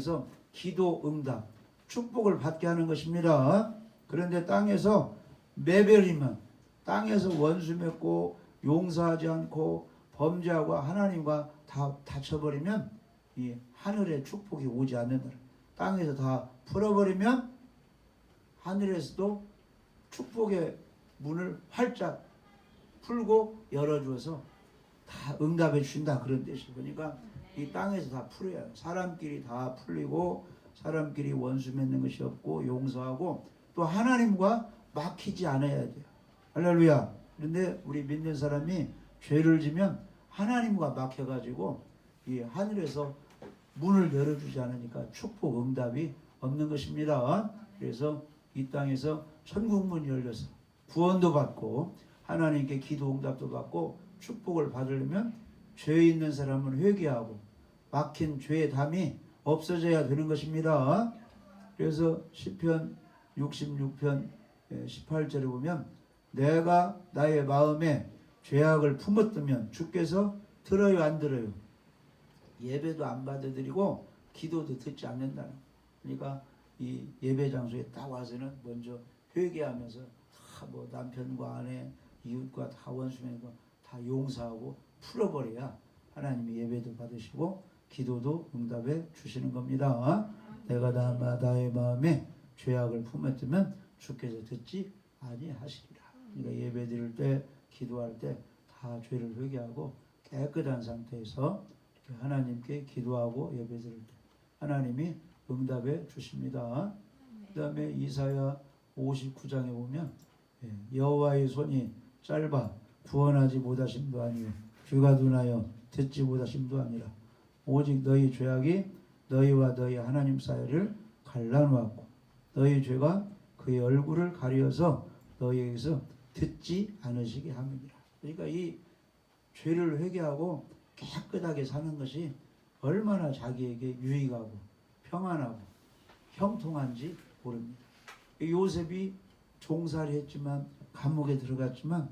그래서 기도 응답, 축복을 받게 하는 것입니다. 그런데 땅에서 매별이면, 땅에서 원수 맺고 용서하지 않고 범죄하고 하나님과 다 다쳐버리면 이 하늘의 축복이 오지 않는다. 땅에서 다 풀어버리면 하늘에서도 축복의 문을 활짝 풀고 열어주어서 다 응답해 주신다, 그런 뜻이에요. 그러니까 이 땅에서 다 풀어야 해요. 사람끼리 다 풀리고 사람끼리 원수 맺는 것이 없고 용서하고 또 하나님과 막히지 않아야 돼요. 할렐루야. 그런데 우리 믿는 사람이 죄를 지면 하나님과 막혀가지고 이 하늘에서 문을 열어주지 않으니까 축복 응답이 없는 것입니다. 그래서 이 땅에서 천국문이 열려서 구원도 받고 하나님께 기도 응답도 받고 축복을 받으려면 죄 있는 사람은 회개하고 막힌 죄의 담이 없어져야 되는 것입니다. 그래서 시편 66편 18절에 보면 내가 나의 마음에 죄악을 품었다면 주께서 들어요 안 들어요? 예배도 안 받아들이고 기도도 듣지 않는다는. 그러니까 이 예배 장소에 딱 와서는 먼저 회개하면서 다 뭐 남편과 아내 이웃과 다 원수면과 다 용서하고 풀어버려야 하나님이 예배도 받으시고 기도도 응답해 주시는 겁니다. 내가 나의 마음에 죄악을 품었다면 주께서 듣지 아니하시리라. 그러니까 예배 드릴 때 기도할 때 다 죄를 회개하고 깨끗한 상태에서 이렇게 하나님께 기도하고 예배 드릴 때 하나님이 응답해 주십니다. 그 다음에 이사야 59장에 보면 여호와의 손이 짧아 구원하지 못하심도 아니요 귀가 둔하여 듣지 못하심도 아니라 오직 너희 죄악이 너희와 너희 하나님 사이를 갈라놓았고 너희 죄가 그의 얼굴을 가려서 너희에게서 듣지 않으시게 함이니라. 그러니까 이 죄를 회개하고 깨끗하게 사는 것이 얼마나 자기에게 유익하고 평안하고 형통한지 모릅니다. 요셉이 종살이 했지만 감옥에 들어갔지만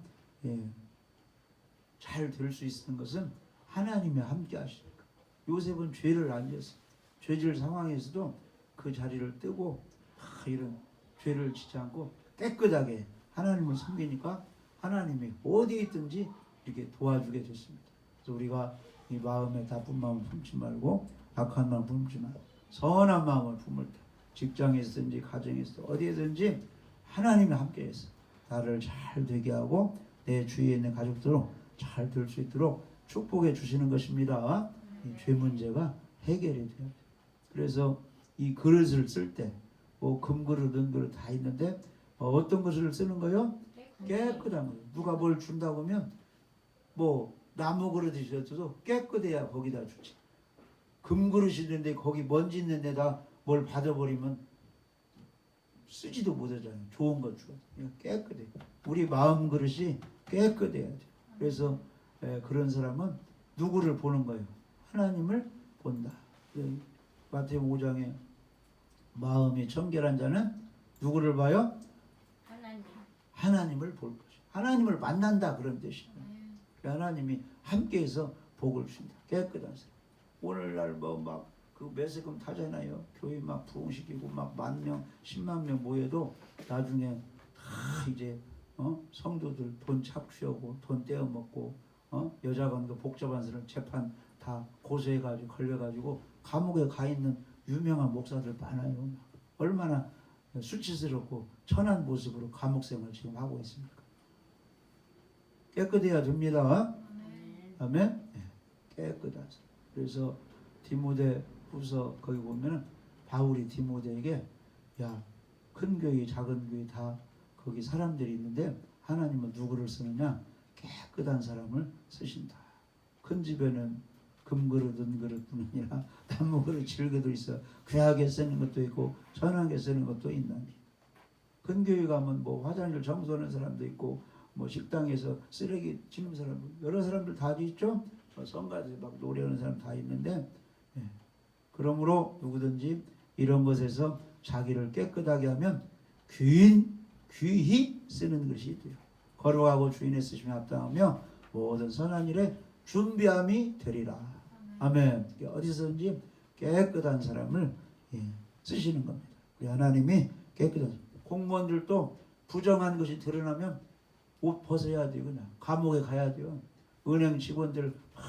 잘 될 수 있는 것은 하나님이 함께 하시니까. 요셉은 죄를 안 지었어요. 죄질 상황에서도 그 자리를 뜨고 이런 죄를 지지 않고 깨끗하게 하나님을 섬기니까 하나님이 어디에 있든지 이렇게 도와주게 됐습니다. 그래서 우리가 이 마음에 나쁜 마음을 품지 말고 악한 마음을 품지 말고 선한 마음을 품을 때 직장에서든지 가정에서 어디에든지 하나님이 함께해서 나를 잘 되게 하고 내 주위에 있는 가족들로 잘 될 수 있도록 축복해 주시는 것입니다. 이 죄 문제가 해결이 돼요. 그래서 이 그릇을 쓸 때 뭐 금그릇, 은그릇 다 있는데 어떤 것을 쓰는 거요? 깨끗한 거. 누가 뭘 준다고 하면 뭐 나무 그릇이 있어도 깨끗해야 거기다 주지. 금그릇이 있는데 거기 먼지 있는 데다 뭘 받아버리면 쓰지도 못하잖아요. 좋은 것 주거든. 깨끗해. 우리 마음 그릇이 깨끗해야 돼. 그래서 그런 사람은 누구를 보는 거예요? 하나님을 본다. 마태복음 5장에 마음이 청결한 자는 누구를 봐요? 하나님을 볼 것이요. 하나님을 만난다, 그런 뜻이에요. 하나님이 함께해서 복을 주신다. 깨끗한 사람. 오늘날 뭐 막 그 매세금 타잖아요. 교회 막 부흥시키고 막 10,000명, 100,000명 모여도 나중에 다 이제 성도들 돈 착취하고 돈 떼어먹고 여자관도 복잡한 사람 재판 다 고소해가지고 걸려가지고 감옥에 가 있는 유명한 목사들 많아요. 얼마나 수치스럽고 천한 모습으로 감옥 생활 지금 하고 있습니까? 깨끗해야 됩니다. 아멘. 깨끗하다. 그래서 디모데 후서 거기 보면 바울이 디모데에게 야, 큰 교회 작은 교회 다 거기 사람들이 있는데 하나님은 누구를 쓰느냐? 깨끗한 사람을 쓰신다. 큰 집에는 금그릇 은그릇뿐 아니라 나무그릇 질그릇도 있어. 귀하게 쓰는 것도 있고 선하게 쓰는 것도 있나니. 큰 교회 가면 뭐 화장실 청소하는 사람도 있고 뭐 식당에서 쓰레기 치는 사람 여러 사람들 다 있죠. 성가대 막 노래하는 사람 다 있는데 그러므로 누구든지 이런 것에서 자기를 깨끗하게 하면 귀히 쓰는 것이 돼요. 거룩하고 주인의 쓰심에 합당하며 모든 선한 일에 준비함이 되리라. 아멘. 어디서든지 깨끗한 사람을 쓰시는 겁니다. 우리 하나님이 깨끗한 공무원들도 부정한 것이 드러나면 옷 벗어야 돼요. 그냥 감옥에 가야 돼요. 은행 직원들 막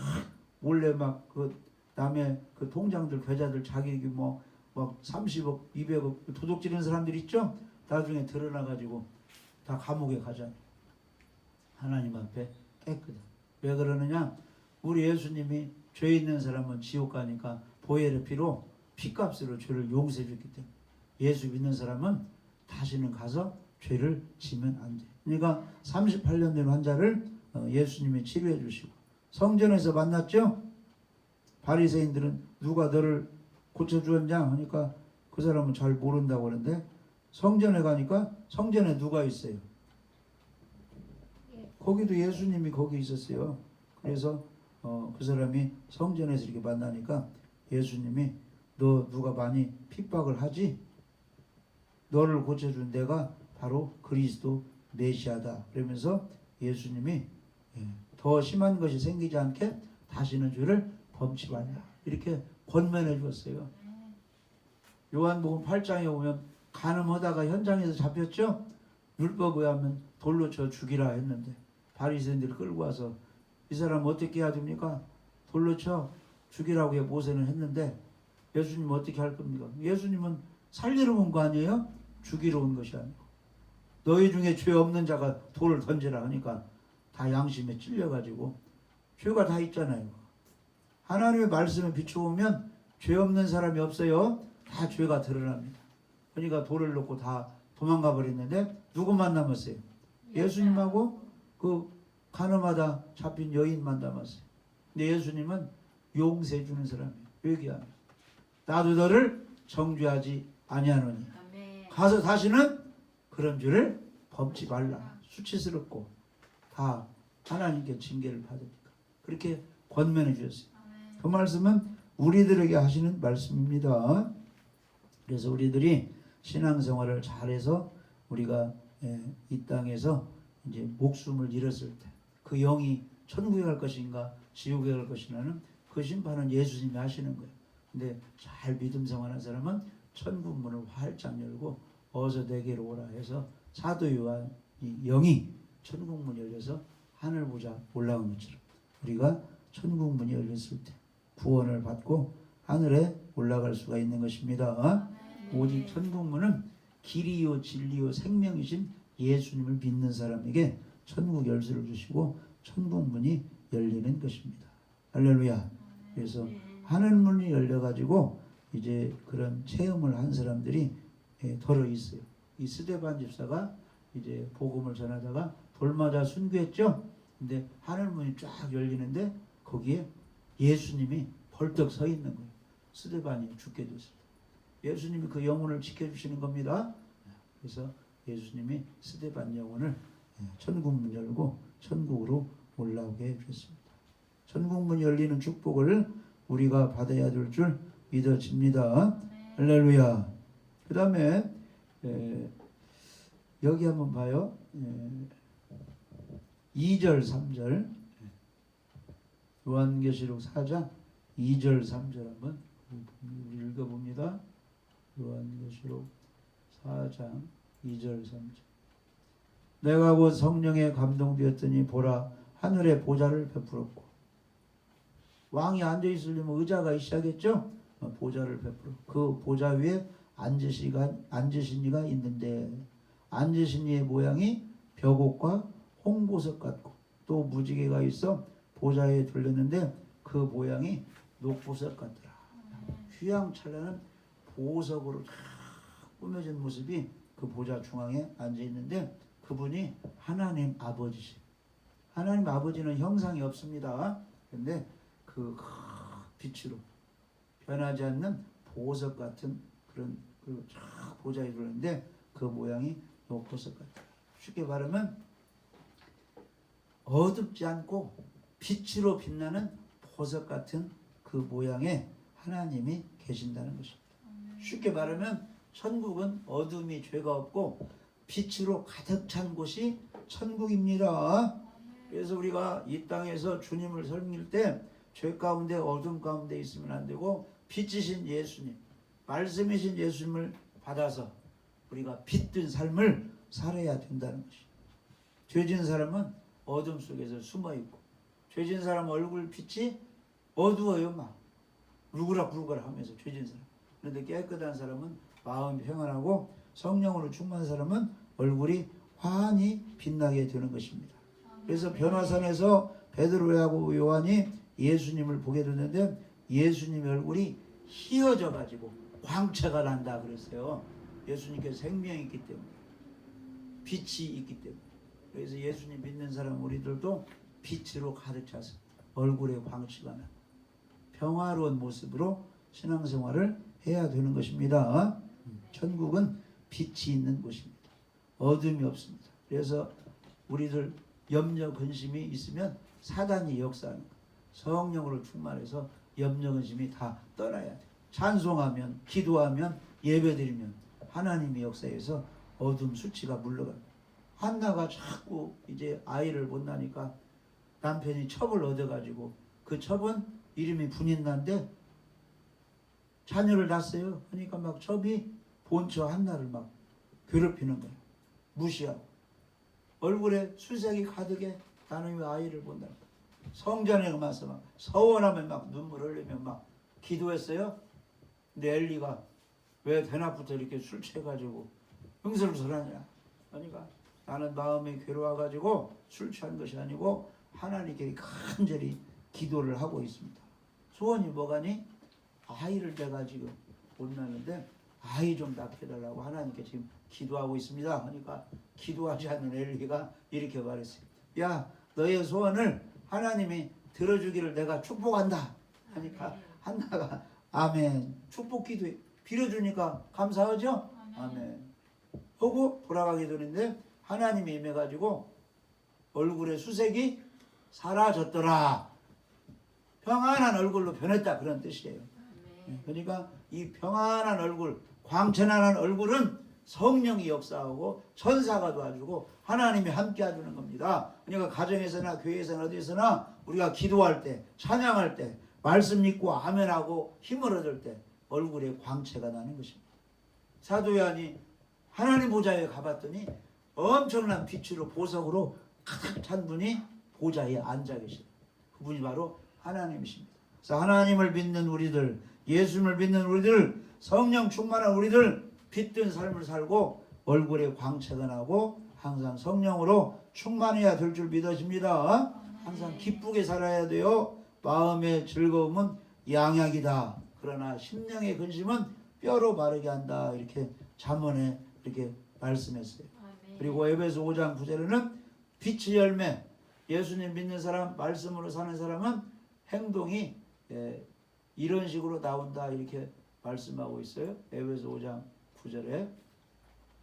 몰래 막 그 남의 그 통장들 계좌들 자기 뭐 30억 200억 도둑 지르는 사람들 있죠. 나중에 드러나가지고 다 감옥에 가잖아요. 하나님 앞에 깨끗해. 왜 그러느냐? 우리 예수님이 죄 있는 사람은 지옥 가니까 보혈의 피로 피값으로 죄를 용서해 줬기 때문에 예수 믿는 사람은 다시는 가서 죄를 지면 안 돼. 그러니까 38년 된 환자를 예수님이 치료해 주시고 성전에서 만났죠. 바리새인들은 누가 너를 고쳐주었냐 하니까 그 사람은 잘 모른다고 그러는데 성전에 가니까 성전에 누가 있어요? 거기도 예수님이 거기 있었어요. 그래서 그 사람이 성전에서 이렇게 만나니까 예수님이 너 누가 많이 핍박을 하지? 너를 고쳐준 내가 바로 그리스도 메시아다. 그러면서 예수님이 더 심한 것이 생기지 않게 다시는 죄를 범치 말라. 이렇게 권면해 주었어요. 요한복음 8장에 보면 간음하다가 현장에서 잡혔죠. 율법에 하면 돌로 쳐 죽이라 했는데 바리새인들이 끌고 와서 이 사람 어떻게 해야 됩니까? 돌로 쳐 죽이라고 모세는 했는데 예수님 어떻게 할 겁니까? 예수님은 살리러 온 거 아니에요? 죽이러 온 것이 아니고 너희 중에 죄 없는 자가 돌을 던지라 하니까 다 양심에 찔려가지고 죄가 다 있잖아요. 하나님의 말씀에 비춰보면 죄 없는 사람이 없어요. 다 죄가 드러납니다. 그러니까 돌을 놓고 다 도망가 버렸는데 누구만 남았어요? 예수님하고 그 간음하다 잡힌 여인만 남았어요. 근데 예수님은 용서해 주는 사람이에요. 회개하면 나도 너를 정죄하지 아니하노니 가서 다시는 그런 죄를 범치 말라. 수치스럽고 다 하나님께 징계를 받으니까 그렇게 권면해 주셨어요. 그 말씀은 우리들에게 하시는 말씀입니다. 그래서 우리들이 신앙생활을 잘해서 우리가 이 땅에서 이제 목숨을 잃었을 때 그 영이 천국에 갈 것인가 지옥에 갈 것인가는 그 심판은 예수님이 하시는 거예요. 근데 잘 믿음 생활한 사람은 천국 문을 활짝 열고 어서 내게로 오라 해서 사도 요한이 영이 천국 문이 열려서 하늘 보자 올라온 것처럼 우리가 천국 문이 열렸을 때 구원을 받고 하늘에 올라갈 수가 있는 것입니다. 오직 천국 문은 길이요 진리요 생명이신 예수님을 믿는 사람에게 천국 열쇠를 주시고 천국 문이 열리는 것입니다. 할렐루야. 그래서 하늘 문이 열려가지고 이제 그런 체험을 한 사람들이 덜어 있어요. 이 스데반 집사가 이제 복음을 전하다가 돌 맞아 순교했죠. 근데 하늘 문이 쫙 열리는데 거기에 예수님이 벌떡 서 있는 거예요. 스데반이 죽게 됐을 때 예수님이 그 영혼을 지켜주시는 겁니다. 그래서 예수님이 스데반 영혼을 천국문 열고 천국으로 올라오게 해주셨습니다. 천국문 열리는 축복을 우리가 받아야 될 줄 믿어집니다. 할렐루야. 그 다음에 여기 한번 봐요. 2절 3절 요한계시록 4장 2절 3절 한번 읽어봅니다. 요한계시록 4장 2절 3절 내가 곧 성령에 감동되었더니 보라 하늘에 보좌를 베풀었고 왕이 앉아있으려면 의자가 있어야겠죠. 보좌를 베풀어 그 보좌 위에 앉으신 이가 있는데 앉으신 이의 모양이 벽옥과 홍보석 같고 또 무지개가 있어 보좌에 둘렸는데 그 모양이 녹보석 같더라. 휘황찬란한 보석으로 다 꾸며진 모습이 그 보좌 중앙에 앉아있는데 그분이 하나님 아버지시. 하나님 아버지는 형상이 없습니다. 근데 그 빛으로 변하지 않는 보석 같은 그런 그 보좌에 둘렀는데 그 모양이 녹보석 같다. 쉽게 말하면 어둡지 않고 빛으로 빛나는 보석 같은 그 모양의 하나님이 계신다는 것입니다. 쉽게 말하면 천국은 어둠이 죄가 없고 빛으로 가득 찬 곳이 천국입니다. 그래서 우리가 이 땅에서 주님을 섬길 때 죄 가운데 어둠 가운데 있으면 안 되고 빛이신 예수님, 말씀이신 예수님을 받아서 우리가 빛든 삶을 살아야 된다는 것이. 죄진 사람은 어둠 속에서 숨어 있고, 죄진 사람 얼굴 빛이 어두워요. 막 울그락불그락 하면서 죄진 사람. 그런데 깨끗한 사람은 마음이 평안하고 성령으로 충만한 사람은 얼굴이 환히 빛나게 되는 것입니다. 그래서 변화산에서 베드로하고 요한이 예수님을 보게 됐는데 예수님의 얼굴이 희어져 가지고 광채가 난다 그랬어요. 예수님께 생명이 있기 때문에, 빛이 있기 때문에. 그래서 예수님 믿는 사람 우리들도 빛으로 가득 차서 얼굴에 광채가 나고 평화로운 모습으로 신앙생활을 해야 되는 것입니다. 천국은 빛이 있는 곳입니다. 어둠이 없습니다. 그래서 우리들 염려 근심이 있으면 사단이 역사하는 거예요. 성령으로 충만해서 염려 근심이 다 떠나야 돼요. 찬송하면, 기도하면, 예배드리면 하나님의 역사에서 어둠 수치가 물러갑니다. 한나가 자꾸 이제 아이를 못 낳으니까 남편이 첩을 얻어가지고, 그 첩은 이름이 분인나인데 자녀를 낳았어요. 그러니까 막 첩이 본처 한나를 막 괴롭히는 거예요. 무시하고 얼굴에 수색이 가득해. 나는 왜 아이를 못 낳을까? 성전에 가서 막 서원하면 막 눈물 흘리며 막 기도했어요. 근데 엘리가 왜 대낮부터 이렇게 술 취해가지고 흥설설하냐? 그러니까 나는 마음이 괴로워가지고 술 취한 것이 아니고 하나님께 간절히 기도를 하고 있습니다. 소원이 뭐가니? 아이를 내가 지금 못 낳는데 아이 좀 낳게 해달라고 하나님께 지금 기도하고 있습니다. 하니까 기도하지 않는 엘리가 이렇게 말했어요. 야, 너의 소원을 하나님이 들어주기를 내가 축복한다. 하니까 한나가 아멘, 축복 기도해 빌어주니까 감사하죠? 아멘 하고 돌아가게 되는데 하나님이 임해가지고 얼굴에 수색이 사라졌더라. 평안한 얼굴로 변했다, 그런 뜻이에요. 그러니까 이 평안한 얼굴, 광채나는 얼굴은 성령이 역사하고 천사가 도와주고 하나님이 함께 해주는 겁니다. 그러니까 가정에서나 교회에서나 어디서나 우리가 기도할 때, 찬양할 때, 말씀 믿고 아멘하고 힘을 얻을 때 얼굴에 광채가 나는 것입니다. 사도 요한이 하나님 보좌에 가봤더니 엄청난 빛으로 보석으로 가득 찬 분이 보좌에 앉아 계시다. 그분이 바로 하나님이십니다. 그래서 하나님을 믿는 우리들, 예수님을 믿는 우리들, 성령 충만한 우리들 빛든 삶을 살고 얼굴에 광채가 나고 항상 성령으로 충만해야 될 줄 믿어집니다. 항상 기쁘게 살아야 돼요. 마음의 즐거움은 양약이다. 그러나 심령의 근심은 뼈로 마르게 한다. 이렇게 잠언에 이렇게 말씀했어요. 그리고 에베소 5장 9절에는 빛의 열매, 예수님 믿는 사람, 말씀으로 사는 사람은 행동이 이런 식으로 나온다. 이렇게 말씀하고 있어요. 에베소 5장 9절에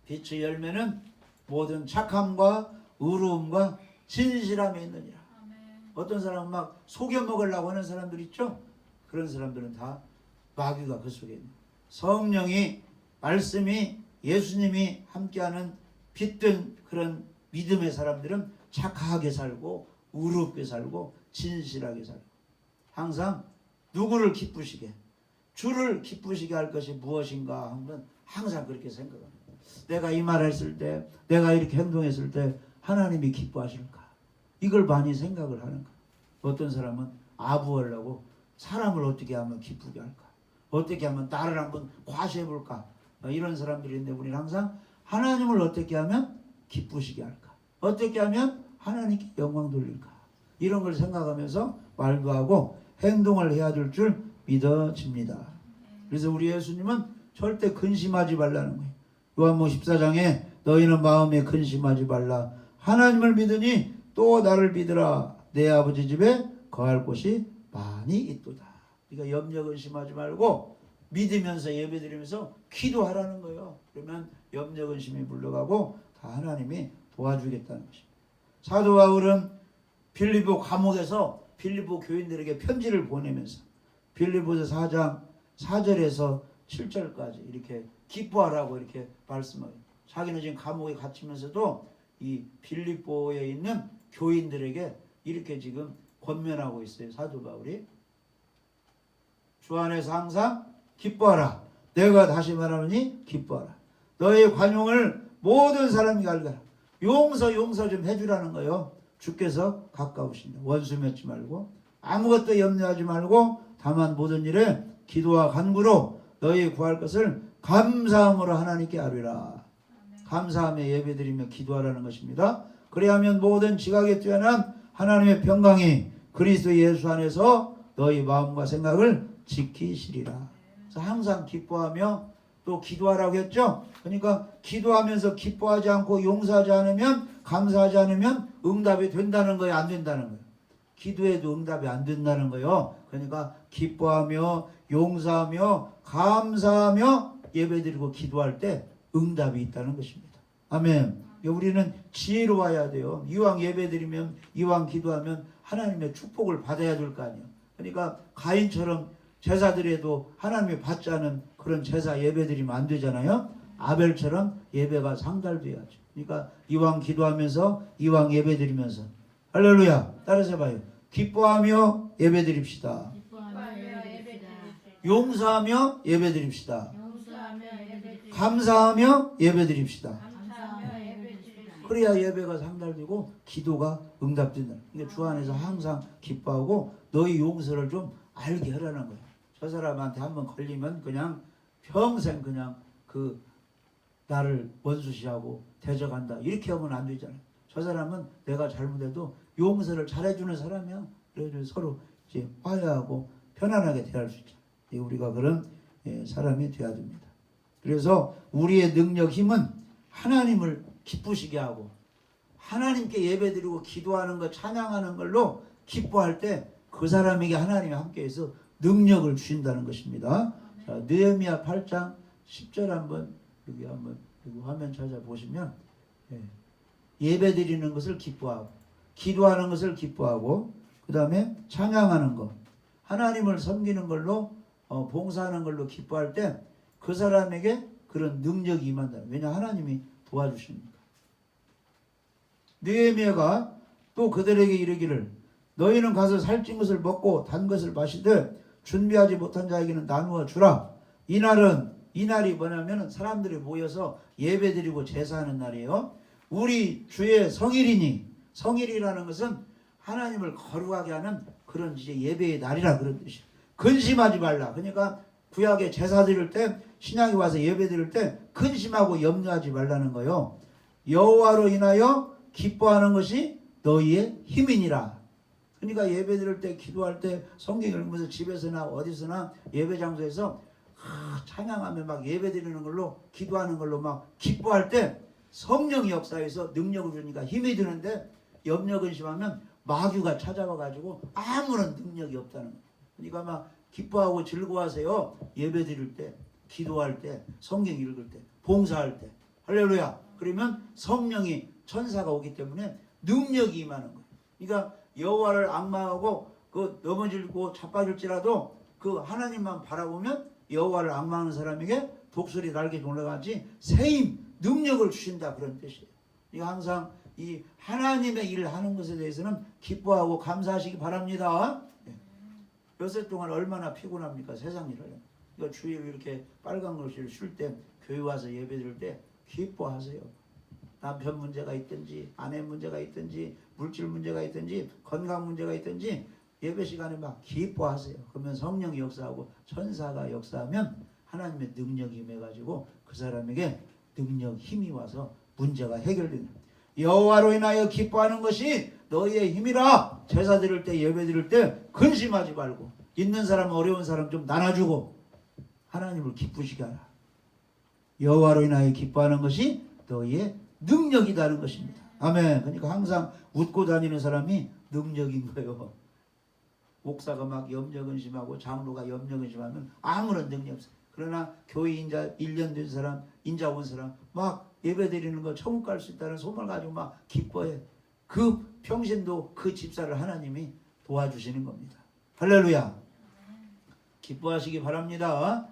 빛의 열매는 모든 착함과 의로움과 진실함이 있느니라. 어떤 사람은 막 속여 먹으려고 하는 사람들 있죠? 그런 사람들은 다 마귀가 그 속에 있는, 성령이, 말씀이, 예수님이 함께하는 빛든 그런 믿음의 사람들은 착하게 살고 의롭게 살고 진실하게 살고 항상 누구를 기쁘시게, 주를 기쁘시게 할 것이 무엇인가 하면 항상 그렇게 생각합니다. 내가 이 말 했을 때, 내가 이렇게 행동했을 때 하나님이 기뻐하실까? 이걸 많이 생각을 하는 거야. 어떤 사람은 아부하려고 사람을 어떻게 하면 기쁘게 할까? 어떻게 하면 나를 한번 과시해 볼까? 이런 사람들이 있는데 우리는 항상 하나님을 어떻게 하면 기쁘시게 할까? 어떻게 하면 하나님께 영광 돌릴까? 이런 걸 생각하면서 말도 하고 행동을 해야 될 줄 믿어집니다. 그래서 우리 예수님은 절대 근심하지 말라는 거예요. 요한복음 14장에 너희는 마음에 근심하지 말라. 하나님을 믿으니 또 나를 믿으라. 내 아버지 집에 거할 곳이 많이 있도다. 그러니까 염려 근심하지 말고 믿으면서 예배드리면서 기도하라는 거예요. 그러면 염려 근심이 물러가고 다 하나님이 도와주겠다는 것입니다. 사도 바울은 빌립보 감옥에서 빌립보 교인들에게 편지를 보내면서 빌립보서 4장 4절에서 7절까지 이렇게 기뻐하라고 이렇게 말씀하고, 자기는 지금 감옥에 갇히면서도 이 빌립보에 있는 교인들에게 이렇게 지금 권면하고 있어요. 사도 바울이 주 안에서 항상 기뻐하라. 내가 다시 말하노니 기뻐하라. 너의 관용을 모든 사람이 알거라. 용서 좀 해주라는 거요. 주께서 가까우신다. 원수 맺지 말고 아무것도 염려하지 말고 다만 모든 일에 기도와 간구로 너희 구할 것을 감사함으로 하나님께 아뢰라. 감사함에 예배드리며 기도하라는 것입니다. 그래야면 모든 지각에 뛰어난 하나님의 평강이 그리스도 예수 안에서 너희 마음과 생각을 지키시리라. 그래서 항상 기뻐하며 또 기도하라고 했죠. 그러니까 기도하면서 기뻐하지 않고 용서하지 않으면 감사하지 않으면 응답이 된다는 거예요, 안 된다는 거예요. 기도해도 응답이 안 된다는 거예요. 그러니까 기뻐하며 용서하며 감사하며 예배드리고 기도할 때 응답이 있다는 것입니다. 아멘. 우리는 지혜로워야 돼요. 이왕 예배드리면 이왕 기도하면 하나님의 축복을 받아야 될 거 아니에요. 그러니까 가인처럼 제사드려도 하나님이 받지 않은 그런 제사 예배드리면 안 되잖아요. 아벨처럼 예배가 상달돼야죠. 그러니까 이왕 기도하면서 이왕 예배드리면서 할렐루야. 따라서 해봐요. 기뻐하며 예배드립시다. 용서하며 예배드립시다. 감사하며 예배드립시다. 그래야 예배가 상달되고 기도가 응답된다. 그러니까 주 안에서 항상 기뻐하고 너희 용서를 좀 알게 하라는 거예요. 저 사람한테 한번 걸리면 그냥 평생 그냥 그 나를 원수시하고 대적한다 이렇게 하면 안 되잖아요. 저 사람은 내가 잘못해도 용서를 잘해주는 사람이야. 그래서 서로 이제 화해하고 편안하게 대할 수 있잖아요. 우리가 그런 사람이 되어야 됩니다. 그래서 우리의 능력 힘은 하나님을 기쁘시게 하고 하나님께 예배드리고 기도하는 것 찬양하는 걸로 기뻐할 때 그 사람에게 하나님이 함께해서 능력을 주신다는 것입니다. 자, 느헤미야 8장 10절 한번 여기 화면 찾아보시면 예배드리는 것을 기뻐하고 기도하는 것을 기뻐하고 그 다음에 찬양하는 것 하나님을 섬기는 걸로 봉사하는 걸로 기뻐할 때 그 사람에게 그런 능력이 임한다. 왜냐 하나님이 도와주십니까. 느헤미야가 또 그들에게 이르기를 너희는 가서 살찐 것을 먹고 단 것을 마시되 준비하지 못한 자에게는 나누어 주라. 이날이 뭐냐면 사람들이 모여서 예배드리고 제사하는 날이에요. 우리 주의 성일이니 성일이라는 것은 하나님을 거룩하게 하는 그런 이제 예배의 날이라 그런 뜻이에요. 근심하지 말라. 그러니까 구약에 제사 드릴 때 신약에 와서 예배 드릴 때 근심하고 염려하지 말라는 거요. 여호와로 인하여 기뻐하는 것이 너희의 힘이니라. 그러니까 예배 드릴 때 기도할 때 성경 읽으면서 집에서나 어디서나 예배 장소에서 찬양하며 막 예배 드리는 걸로 기도하는 걸로 막 기뻐할 때 성령의 역사에서 능력을 주니까 힘이 드는데 염려 근심하면 마귀가 찾아와 가지고 아무런 능력이 없다는 거예요. 그러니까 막 기뻐하고 즐거워하세요. 예배 드릴 때 기도할 때 성경 읽을 때 봉사할 때 할렐루야. 그러면 성령이 천사가 오기 때문에 능력이 임하는 거예요. 그러니까 여호와를 앙망하고 그 넘어질고 자빠질지라도 그 하나님만 바라보면 여호와를 앙망하는 사람에게 독수리 날개 올라가지 새힘 능력을 주신다 그런 뜻이에요. 그러니까 항상 이 하나님의 일을 하는 것에 대해서는 기뻐하고 감사하시기 바랍니다. 몇 해 동안 얼마나 피곤합니까? 세상 일을. 그러니까 주일 이렇게 빨간 글씨를 쉴 때 교회 와서 예배 드릴 때 기뻐하세요. 남편 문제가 있든지 아내 문제가 있든지 물질 문제가 있든지 건강 문제가 있든지 예배 시간에 막 기뻐하세요. 그러면 성령이 역사하고 천사가 역사하면 하나님의 능력이 임해가지고 그 사람에게 능력 힘이 와서 문제가 해결됩니다. 여호와로 인하여 기뻐하는 것이 너희의 힘이라. 제사 드릴 때 예배 드릴 때 근심하지 말고 있는 사람 어려운 사람 좀 나눠주고 하나님을 기쁘시게 하라. 여호와로 인하여 기뻐하는 것이 너희의 능력이다는 것입니다. 아멘. 그러니까 항상 웃고 다니는 사람이 능력인 거예요. 목사가 막 염려근심하고 장로가 염려근심하면 아무런 능력이 없어요. 그러나 교회 인자 1년 된 사람 인자 온 사람 막 예배 드리는 거 천국 갈 수 있다는 소망을 가지고 막 기뻐해. 그 평신도 그 집사를 하나님이 도와주시는 겁니다. 할렐루야. 기뻐하시기 바랍니다.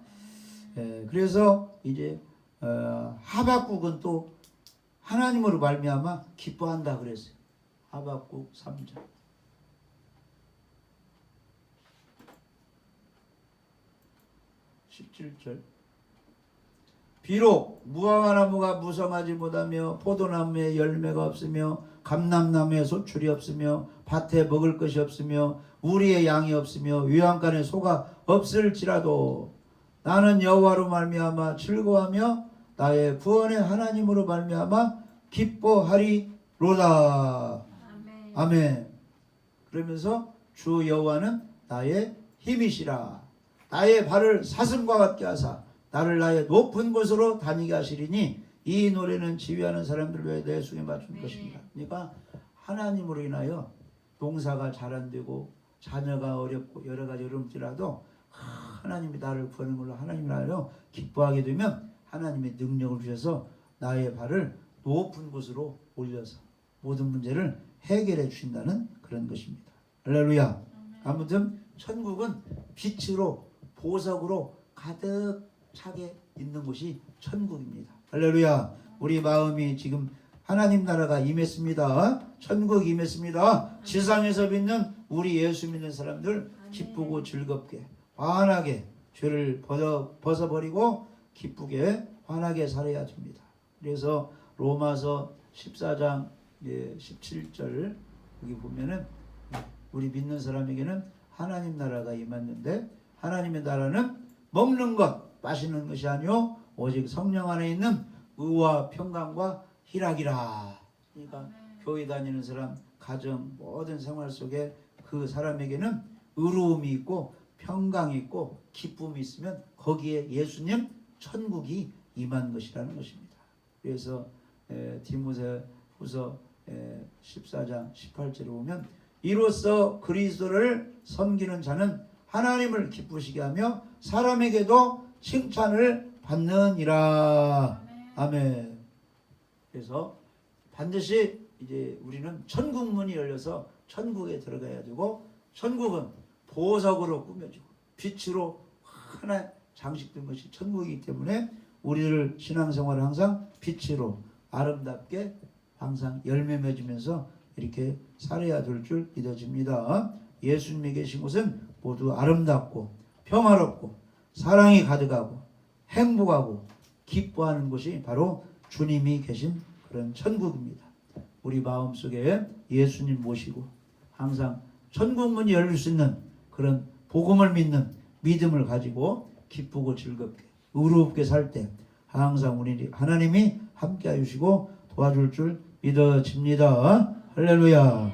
그래서 이제 하박국은 또 하나님으로 말미암아 기뻐한다 그랬어요. 하박국 3장. 17절. 비록 무화과나무가 무성하지 못하며 포도나무에 열매가 없으며 감람나무에 소출이 없으며 밭에 먹을 것이 없으며 우리의 양이 없으며 외양간에 소가 없을지라도 나는 여호와로 말미암아 즐거워하며 나의 구원의 하나님으로 말미암아 기뻐하리로다. 아멘. 아멘. 그러면서 주 여호와는 나의 힘이시라. 나의 발을 사슴과 같게 하사 나를 나의 높은 곳으로 다니게 하시리니 이 노래는 지휘하는 사람들을 위해 내 숨에 맞춘 것입니다. 그러니까 하나님으로 인하여 농사가 잘 안 되고 자녀가 어렵고 여러 가지 어려움이라도 하나님이 나를 구하는 걸로 하나님을 하여 기뻐하게 되면 하나님의 능력을 주셔서 나의 발을 높은 곳으로 올려서 모든 문제를 해결해 주신다는 그런 것입니다. 할렐루야. 아무튼 천국은 빛으로 보석으로 가득 차게 있는 곳이 천국입니다. 할렐루야. 우리 마음이 지금 하나님 나라가 임했습니다. 천국이 임했습니다. 지상에서 믿는 우리 예수 믿는 사람들 기쁘고 즐겁게 환하게 죄를 벗어버리고 기쁘게 환하게 살아야 됩니다. 그래서 로마서 14장 17절 여기 보면은 우리 믿는 사람에게는 하나님 나라가 임했는데 하나님의 나라는 먹는 것 마시는 것이 아니요 오직 성령 안에 있는 의와 평강과 희락이라. 그러니까 교회 다니는 사람 가정 모든 생활 속에 그 사람에게는 의로움이 있고 평강이 있고 기쁨이 있으면 거기에 예수님 천국이 임한 것이라는 것입니다. 그래서 디모데후서 14장 18절에 보면 이로써 그리스도를 섬기는 자는 하나님을 기쁘시게 하며 사람에게도 칭찬을 받느니라. 아멘. 그래서 반드시 이제 우리는 천국 문이 열려서 천국에 들어가야 되고 천국은 보석으로 꾸며지고 빛으로 하나 장식된 것이 천국이기 때문에 우리를 신앙생활을 항상 빛으로 아름답게 항상 열매 맺으면서 이렇게 살아야 될 줄 믿어집니다. 예수님이 계신 곳은 모두 아름답고 평화롭고 사랑이 가득하고 행복하고 기뻐하는 곳이 바로 주님이 계신 그런 천국입니다. 우리 마음속에 예수님 모시고 항상 천국 문이 열릴 수 있는 그런 복음을 믿는 믿음을 가지고 기쁘고 즐겁게 의롭게 살 때 항상 우리 하나님이 함께 해주시고 도와줄 줄 믿어집니다. 할렐루야.